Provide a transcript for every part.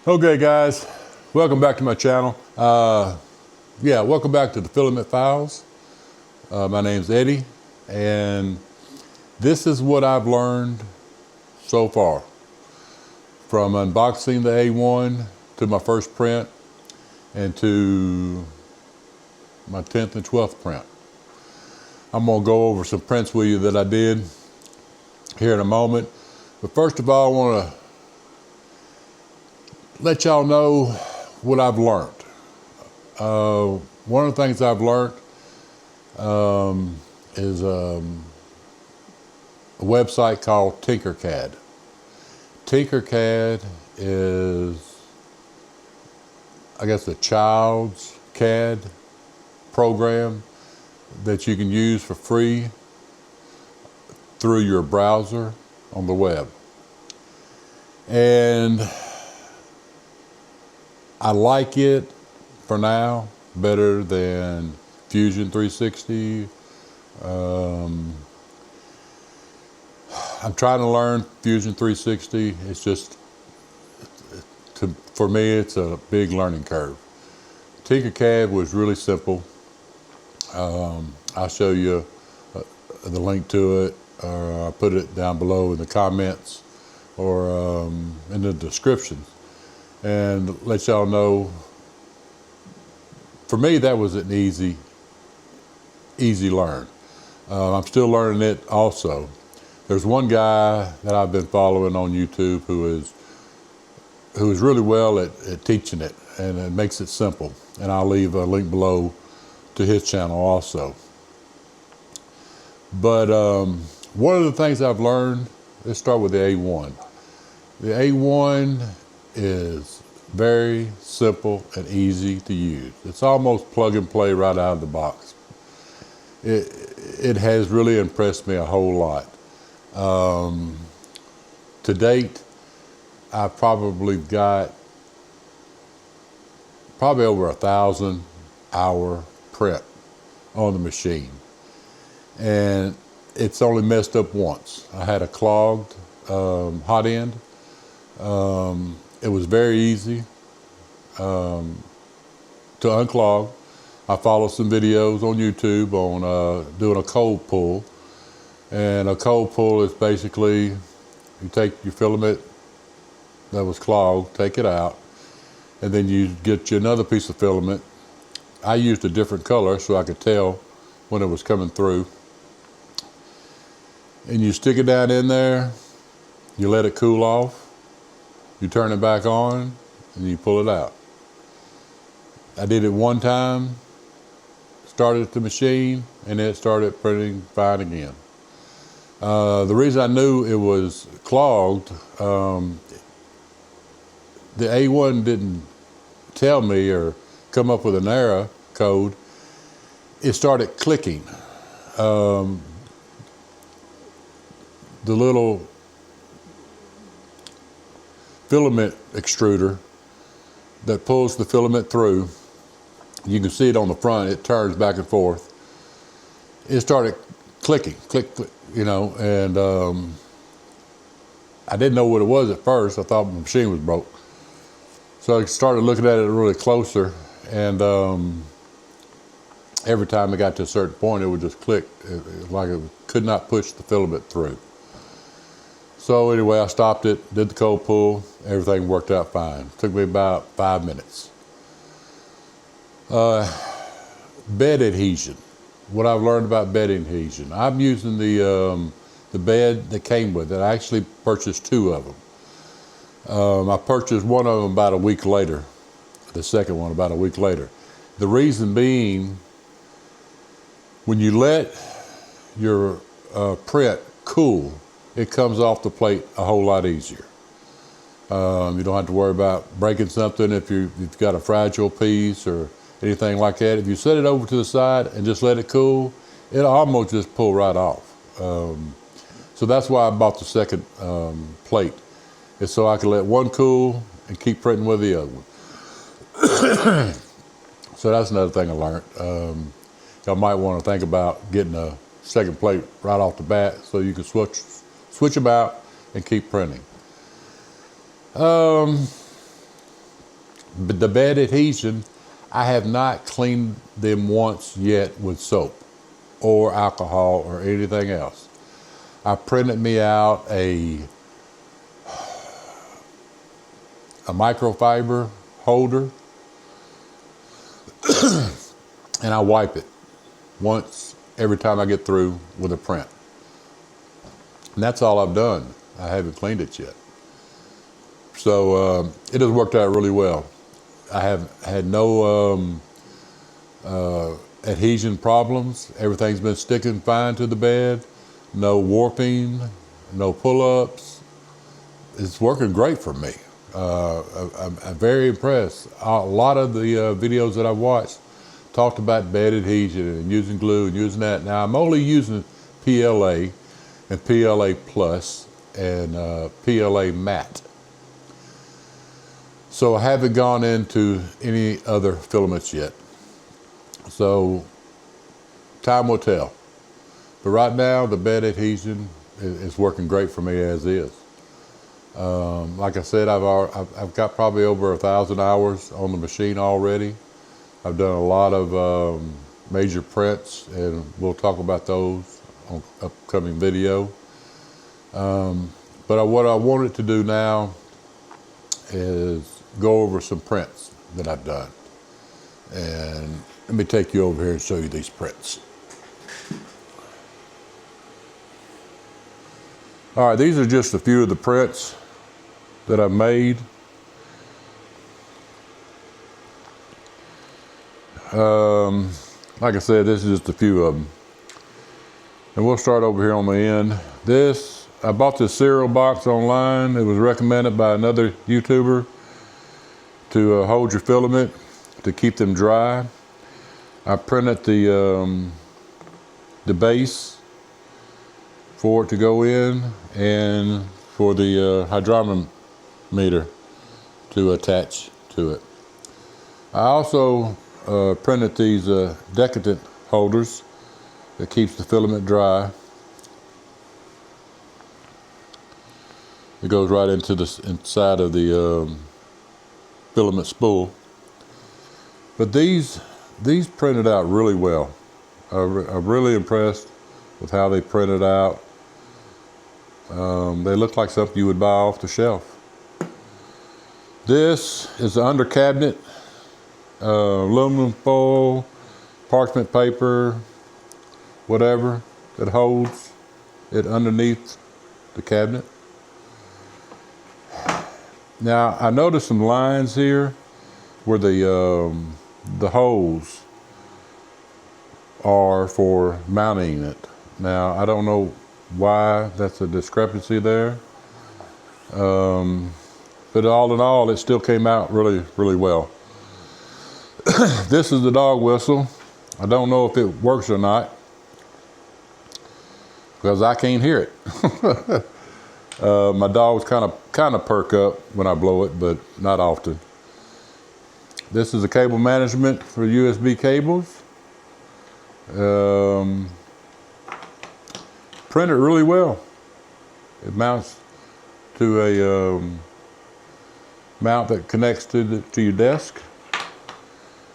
Okay guys, welcome back to my channel. Welcome back to the Filament Files. My name's Eddie, and this is what I've learned so far. From unboxing the A1 to my first print and to my 10th and 12th print. I'm gonna go over some prints with you that I did here in a moment. But first of all, I wanna let y'all know what I've learned. One of the things I've learned is a website called Tinkercad. Tinkercad is, I guess, a child's CAD program that you can use for free through your browser on the web. And I like it for now better than Fusion 360. I'm trying to learn Fusion 360. It's just, for me, it's a big learning curve. Tinkercad was really simple. I'll show you the link to it, or I'll put it down below in the comments or in the description, and let y'all know. For me, that was an easy learn. I'm still learning it also. There's one guy that I've been following on YouTube who is really well at teaching it, and it makes it simple. And I'll leave a link below to his channel also. But one of the things I've learned, let's start with the A1. The A1 is very simple and easy to use. It's almost plug and play right out of the box. It has really impressed me a whole lot. To date, I've probably got over 1,000-hour print on the machine. And it's only messed up once. I had a clogged hot end. It was very easy to unclog. I followed some videos on YouTube on doing a cold pull. And a cold pull is basically, you take your filament that was clogged, take it out, and then you get you another piece of filament. I used a different color so I could tell when it was coming through. And you stick it down in there, you let it cool off, you turn it back on, and you pull it out. I did it one time, started the machine, and it started printing fine again. The reason I knew it was clogged, the A1 didn't tell me or come up with an error code. It started clicking. The little filament extruder that pulls the filament through, you can see it on the front, it turns back and forth. It started clicking, click, click, you know, and I didn't know what it was at first. I thought my machine was broke. So I started looking at it really closer, and every time it got to a certain point, it would just click, like it could not push the filament through. So anyway, I stopped it, did the cold pull, everything worked out fine. It took me about 5 minutes. Bed adhesion. What I've learned about bed adhesion. I'm using the bed that came with it. I actually purchased 2 of them. I purchased one of them about a week later, the second one about a week later. The reason being, when you let your print cool, it comes off the plate a whole lot easier. You don't have to worry about breaking something if you've got a fragile piece or anything like that. If you set it over to the side and just let it cool, it'll almost just pull right off. So that's why I bought the second plate. It's so I can let one cool and keep printing with the other one. So that's another thing I learned. Y'all might want to think about getting a second plate right off the bat so you can switch them out and keep printing. But the bed adhesion, I have not cleaned them once yet with soap or alcohol or anything else. I printed me out a microfiber holder and I wipe it once every time I get through with a print. And that's all I've done. I haven't cleaned it yet. So it has worked out really well. I have had no adhesion problems. Everything's been sticking fine to the bed. No warping, no pull-ups. It's working great for me. I'm very impressed. A lot of the videos that I've watched talked about bed adhesion and using glue and using that. Now I'm only using PLA and PLA Plus and PLA Matte. So I haven't gone into any other filaments yet. So time will tell. But right now the bed adhesion is working great for me as is. Like I said, I've got probably over 1,000 hours on the machine already. I've done a lot of major prints, and we'll talk about those on upcoming video. But what I wanted to do now is go over some prints that I've done. And let me take you over here and show you these prints. All right, these are just a few of the prints that I've made. Like I said, this is just a few of them. And we'll start over here on the end. I bought this cereal box online. It was recommended by another YouTuber to hold your filament, to keep them dry. I printed the base for it to go in and for the hydrometer to attach to it. I also printed these decadent holders that keeps the filament dry. It goes right into the inside of the filament spool. But these printed out really well. I'm really impressed with how they printed out. They look like something you would buy off the shelf. This is the under cabinet, aluminum foil, parchment paper, whatever that holds it underneath the cabinet. Now I noticed some lines here where the holes are for mounting it. Now I don't know why that's a discrepancy there, but all in all it still came out really, really well. This is the dog whistle. I don't know if it works or not because I can't hear it. My dogs kind of perk up when I blow it, but not often. This is the cable management for USB cables. Printed really well. It mounts to a mount that connects to your desk.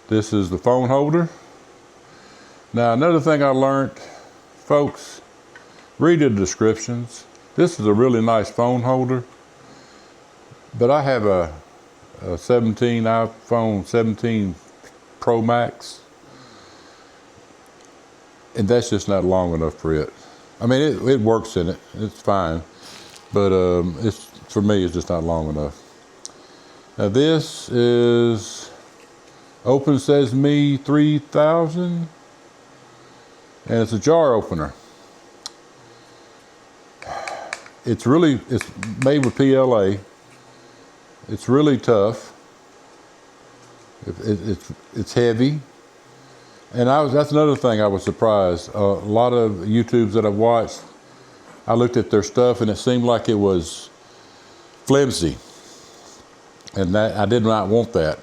This is the phone holder. Now another thing I learned, folks, read the descriptions. This is a really nice phone holder, but I have a iPhone 17 Pro Max, and that's just not long enough for it. I mean, it works in it, it's fine, but for me, it's just not long enough. Now this is Open Sesame 3000, and it's a jar opener. It's made with PLA. It's really tough. It's heavy. And that's another thing I was surprised. A lot of YouTubes that I've watched, I looked at their stuff and it seemed like it was flimsy. And that I did not want that.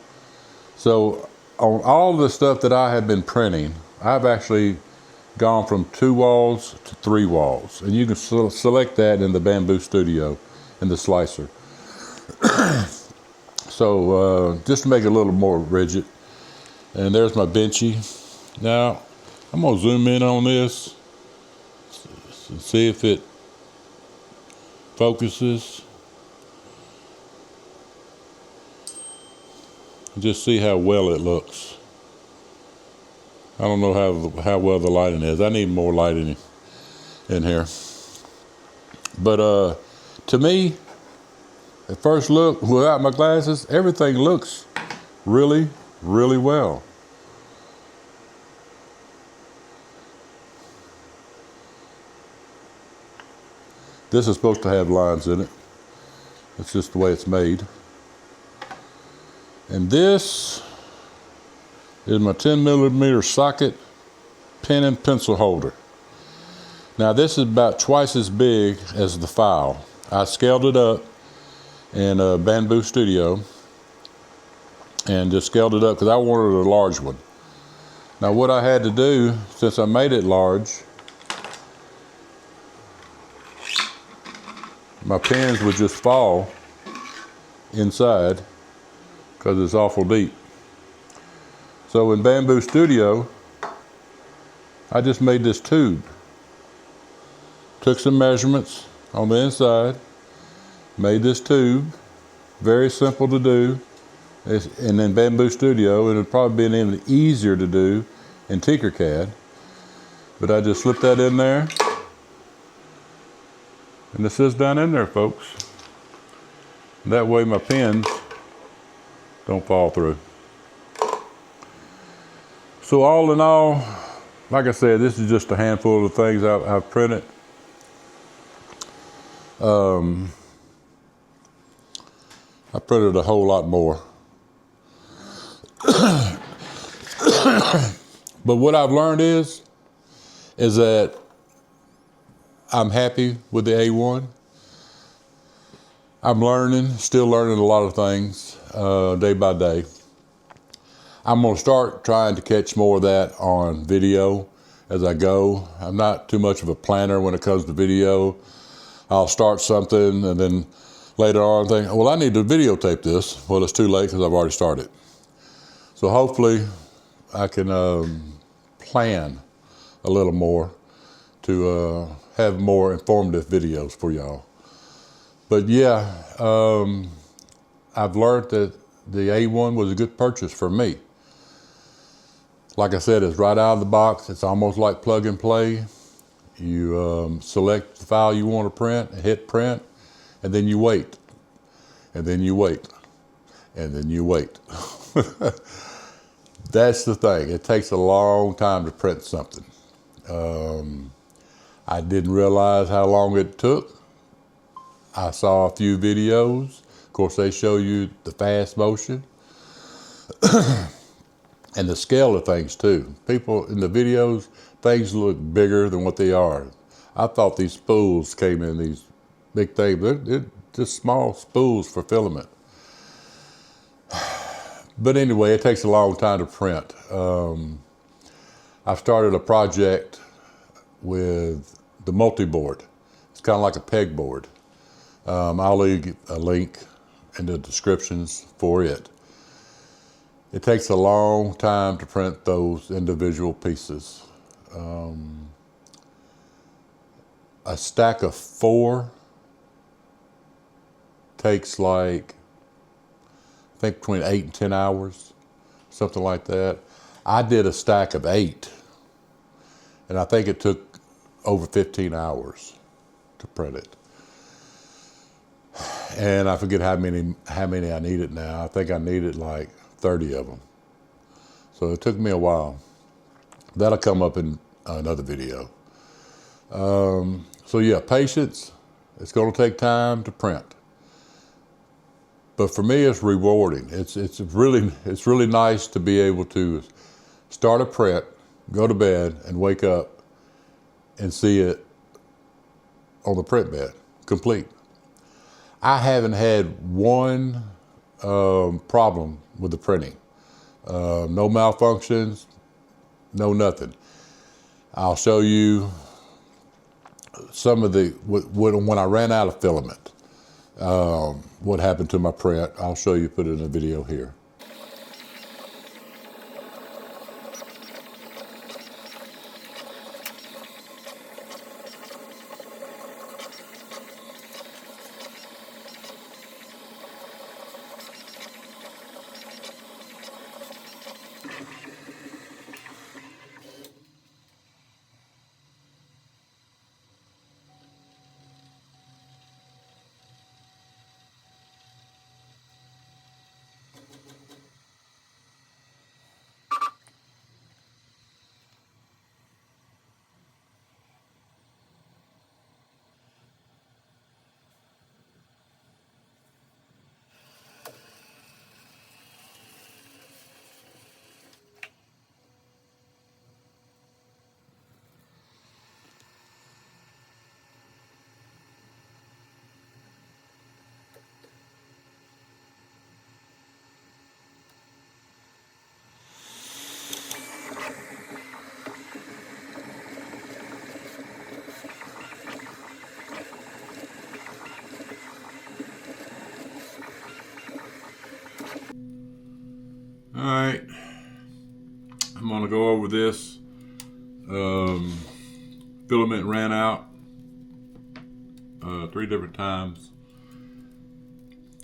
So on all the stuff that I have been printing, I've actually gone from 2 walls to 3 walls. And you can select that in the Bambu Studio in the slicer. So just to make it a little more rigid. And there's my Benchy. Now, I'm gonna zoom in on this and see if it focuses. Just see how well it looks. I don't know how well the lighting is. I need more lighting in here. But to me, at first look, without my glasses, everything looks really, really well. This is supposed to have lines in it. It's just the way it's made. And this is my 10mm socket pen and pencil holder. Now this is about twice as big as the file. I scaled it up in Bambu Studio and just scaled it up because I wanted a large one. Now what I had to do, since I made it large, my pens would just fall inside because it's awful deep. So in Bambu Studio, I just made this tube. Took some measurements on the inside, made this tube, very simple to do. And in Bambu Studio, it would probably be even easier to do in Tinkercad. But I just slipped that in there. And it sits down in there, folks. That way my pens don't fall through. So all in all, like I said, this is just a handful of things I've printed. I printed a whole lot more. But what I've learned is that I'm happy with the A1. I'm still learning a lot of things day by day. I'm gonna start trying to catch more of that on video as I go. I'm not too much of a planner when it comes to video. I'll start something and then later on think, well, I need to videotape this. Well, it's too late because I've already started. So hopefully I can plan a little more to have more informative videos for y'all. But yeah, I've learned that the A1 was a good purchase for me. Like I said, it's right out of the box. It's almost like plug and play. You select the file you want to print, hit print, and then you wait. And then you wait. And then you wait. That's the thing. It takes a long time to print something. I didn't realize how long it took. I saw a few videos. Of course, they show you the fast motion. And the scale of things too. People in the videos, things look bigger than what they are. I thought these spools came in these big things, but they're just small spools for filament. But anyway, it takes a long time to print. I've started a project with the multi-board. It's kind of like a pegboard. I'll leave a link in the descriptions for it. It takes a long time to print those individual pieces. A stack of 4 takes like, I think between 8 and 10 hours, something like that. I did a stack of 8, and I think it took over 15 hours to print it. And I forget how many I needed now. I think I needed like 30 of them. So it took me a while. That'll come up in another video. So yeah, patience. It's going to take time to print. But for me, it's rewarding. It's really nice to be able to start a print, go to bed, and wake up and see it on the print bed, complete. I haven't had one problem with the printing. No malfunctions, no nothing. I'll show you some of the, when I ran out of filament. what happened to my print. I'll show you, put it in a video here. All right, I'm gonna go over this. Filament ran out 3 different times,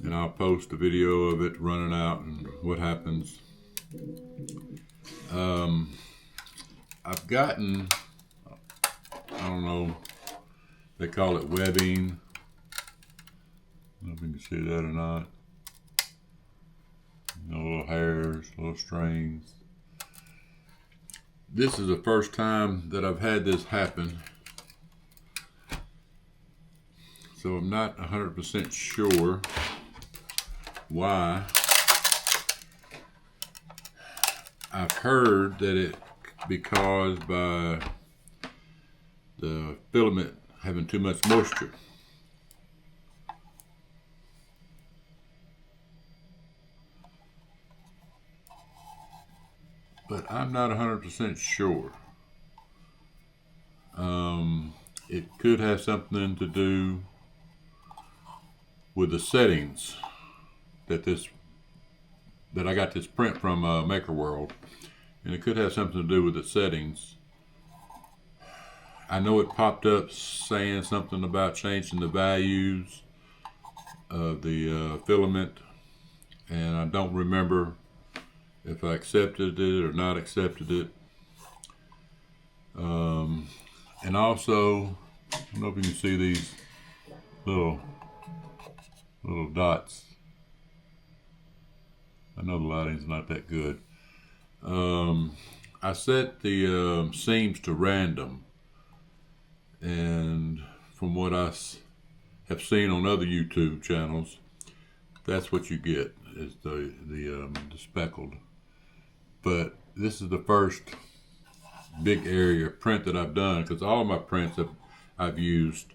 and I'll post a video of it running out and what happens. I've gotten, I don't know, they call it webbing. I don't know if you can see that or not. You know, little hairs, little strings. This is the first time that I've had this happen, so I'm not 100% sure why. I've heard that it could be caused by the filament having too much moisture. But I'm not 100% sure. It could have something to do with the settings that I got this print from Maker World, and it could have something to do with the settings. I know it popped up saying something about changing the values of the filament, and I don't remember if I accepted it or not accepted it. And also, I don't know if you can see these little dots. I know the lighting's not that good. I set the seams to random, and from what I have seen on other YouTube channels, that's what you get, is the speckled. But this is the first big area print that I've done, because all of my prints I've used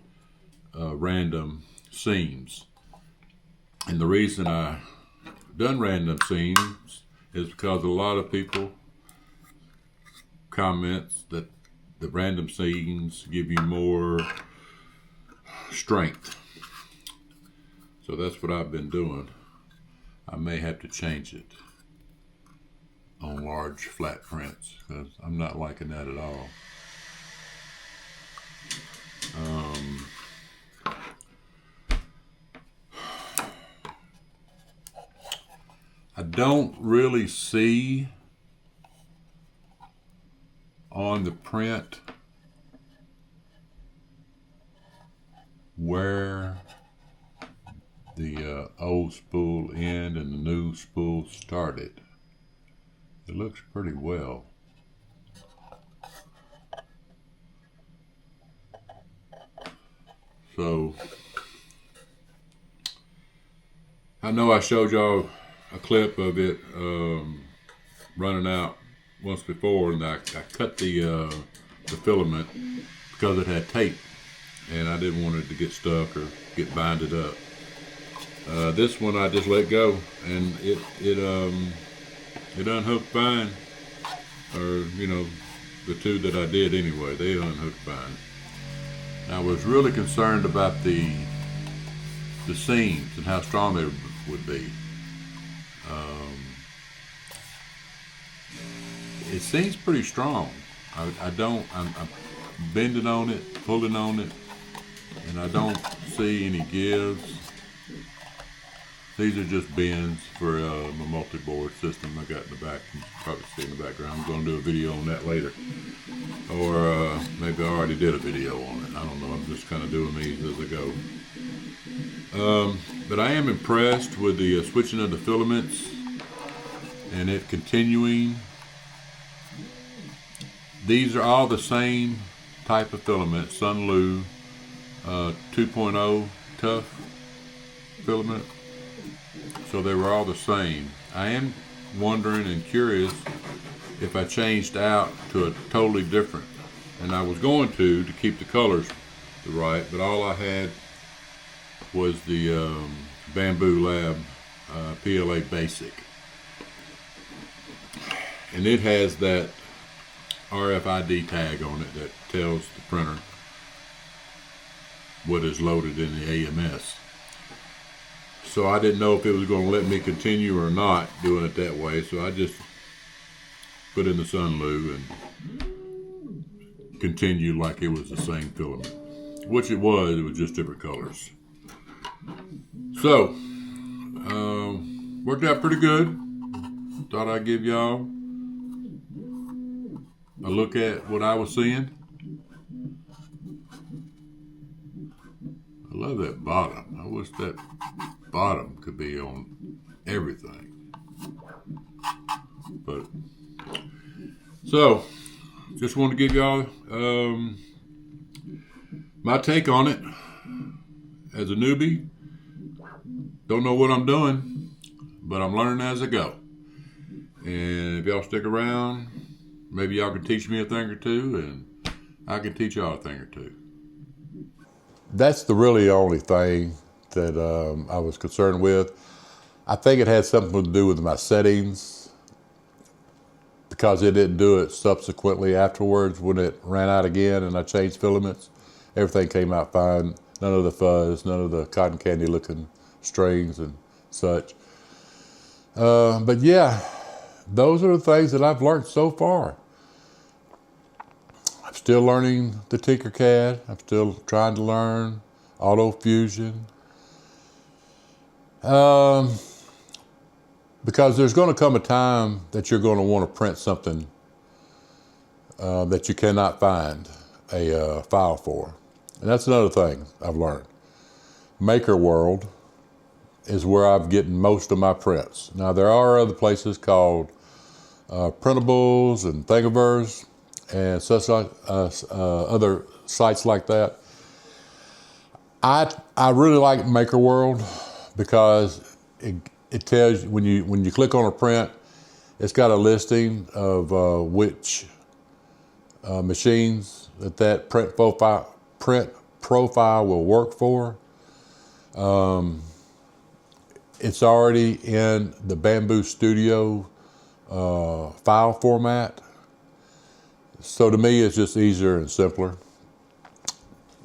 random seams. And the reason I've done random seams is because a lot of people comments that the random seams give you more strength. So that's what I've been doing. I may have to change it on large flat prints, because I'm not liking that at all. I don't really see on the print where the old spool end and the new spool started. It looks pretty well. So I know I showed y'all a clip of it running out once before, and I cut the filament because it had tape, and I didn't want it to get stuck or get binded up. This one I just let go, and it unhooked fine, or you know, the two that I did anyway, they unhooked fine. I was really concerned about the the seams and how strong they would be. It seems pretty strong. I'm bending on it, pulling on it, and I don't see any gives. These are just bends for my multi-board system I got in the back. You can probably see in the background. I'm going to do a video on that later. Or maybe I already did a video on it. I don't know. I'm just kind of doing these as I go. But I am impressed with the switching of the filaments and it continuing. These are all the same type of filament, Sunlu 2.0 tough filament. So they were all the same. I am wondering and curious if I changed out to a totally different. And I was going to keep the colors right, but all I had was the Bambu Lab PLA Basic. And it has that RFID tag on it that tells the printer what is loaded in the AMS. So I didn't know if it was going to let me continue or not doing it that way, so I just put in the Sunlu and continued like it was the same filament, which it was just different colors. So, worked out pretty good. Thought I'd give y'all a look at what I was seeing. I love that bottom. I wish that bottom could be on everything. But so just want to give y'all my take on it as a newbie. Don't know what I'm doing, but I'm learning as I go. And if y'all stick around, maybe y'all can teach me a thing or two, and I can teach y'all a thing or two. That's the really only thing that I was concerned with. I think it had something to do with my settings, because it didn't do it subsequently afterwards when it ran out again and I changed filaments. Everything came out fine. None of the fuzz, none of the cotton candy looking strings and such. But yeah, those are the things that I've learned so far. I'm still learning the Tinkercad. I'm still trying to learn Auto Fusion. Because there's going to come a time that you're going to want to print something that you cannot find a file for. And that's another thing I've learned. Maker World is where I'm getting most of my prints. Now there are other places called Printables and Thingiverse and such like other sites like that. I really like Maker World because it tells you when you click on a print, it's got a listing of which machines that print profile will work for. It's already in the Bambu Studio file format. So to me, it's just easier and simpler.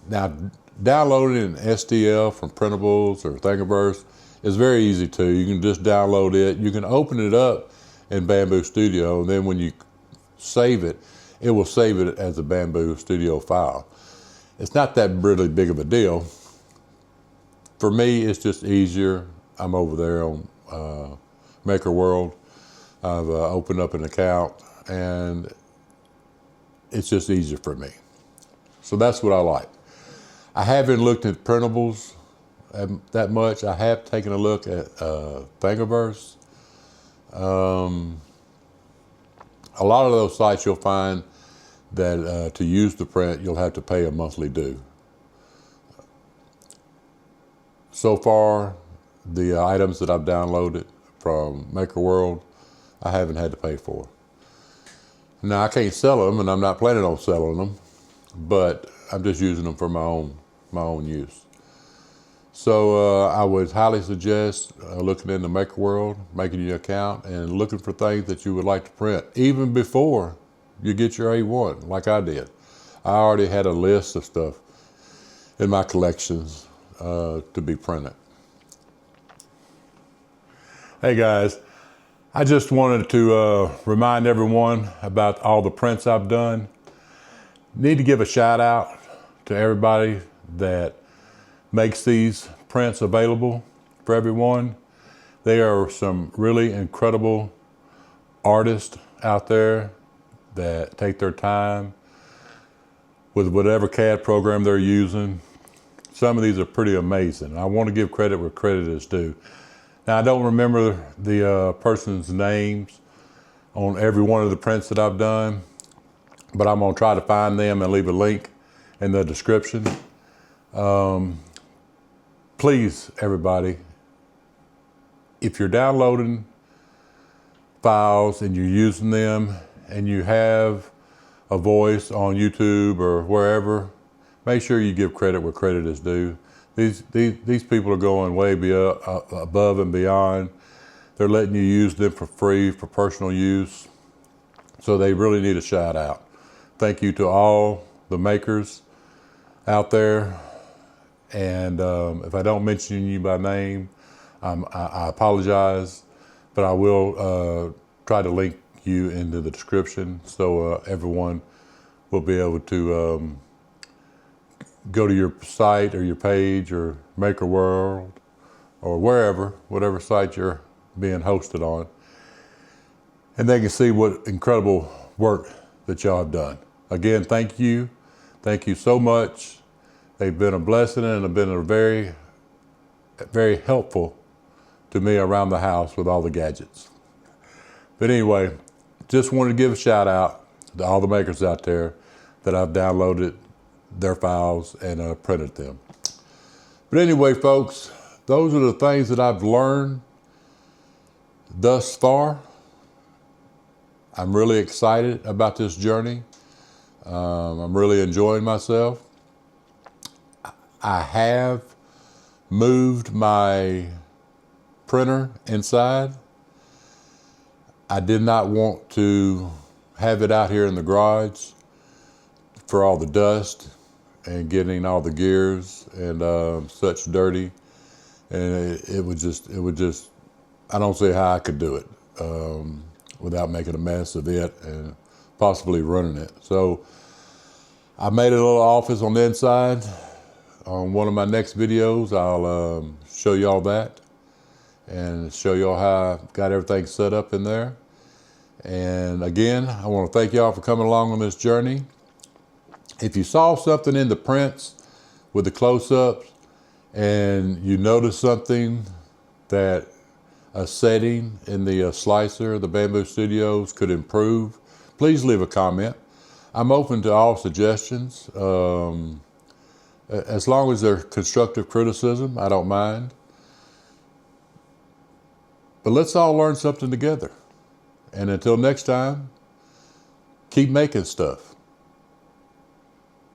Now, downloading an STL from Printables or Thingiverse is very easy too. You can just download it. You can open it up in Bambu Studio, and then when you save it, it will save it as a Bambu Studio file. It's not that really big of a deal. For me, it's just easier. I'm over there on Maker World. I've opened up an account, and it's just easier for me. So that's what I like. I haven't looked at Printables that much. I have taken a look at Thingiverse. A lot of those sites you'll find that to use the print, you'll have to pay a monthly due. So far, the items that I've downloaded from Maker World, I haven't had to pay for. Now I can't sell them, and I'm not planning on selling them, but I'm just using them for my own use. So I would highly suggest looking into Maker World, making your account, and looking for things that you would like to print, even before you get your A1, like I did. I already had a list of stuff in my collections to be printed. Hey guys, I just wanted to remind everyone about all the prints I've done. Need to give a shout out to everybody that makes these prints available for everyone. They are some really incredible artists out there that take their time with whatever CAD program they're using. Some of these are pretty amazing. I want to give credit where credit is due. Now, I don't remember the person's names on every one of the prints that I've done, but I'm gonna try to find them and leave a link in the description. Please, everybody, if you're downloading files and you're using them and you have a voice on YouTube or wherever, make sure you give credit where credit is due. These people are going way above and beyond. They're letting you use them for free for personal use. So they really need a shout out. Thank you to all the makers out there. And if I don't mention you by name, I apologize, but I will try to link you into the description so everyone will be able to go to your site or your page or Maker World or whatever site you're being hosted on, and they can see what incredible work that y'all have done. Again, thank you so much. They've been a blessing and have been a very, very helpful to me around the house with all the gadgets. But anyway, just wanted to give a shout out to all the makers out there that I've downloaded their files and printed them. But anyway, folks, those are the things that I've learned thus far. I'm really excited about this journey. I'm really enjoying myself. I have moved my printer inside. I did not want to have it out here in the garage for all the dust and getting all the gears and such dirty, and it would just, I don't see how I could do it without making a mess of it and possibly running it. So I made a little office on the inside. On one of my next videos, I'll show you all that and show you all how I got everything set up in there. And again, I want to thank y'all for coming along on this journey. If you saw something in the prints with the close-ups and you noticed something that a setting in the slicer, the Bambu Studios could improve, please leave a comment. I'm open to all suggestions. As long as they're constructive criticism, I don't mind. But let's all learn something together. And until next time, keep making stuff.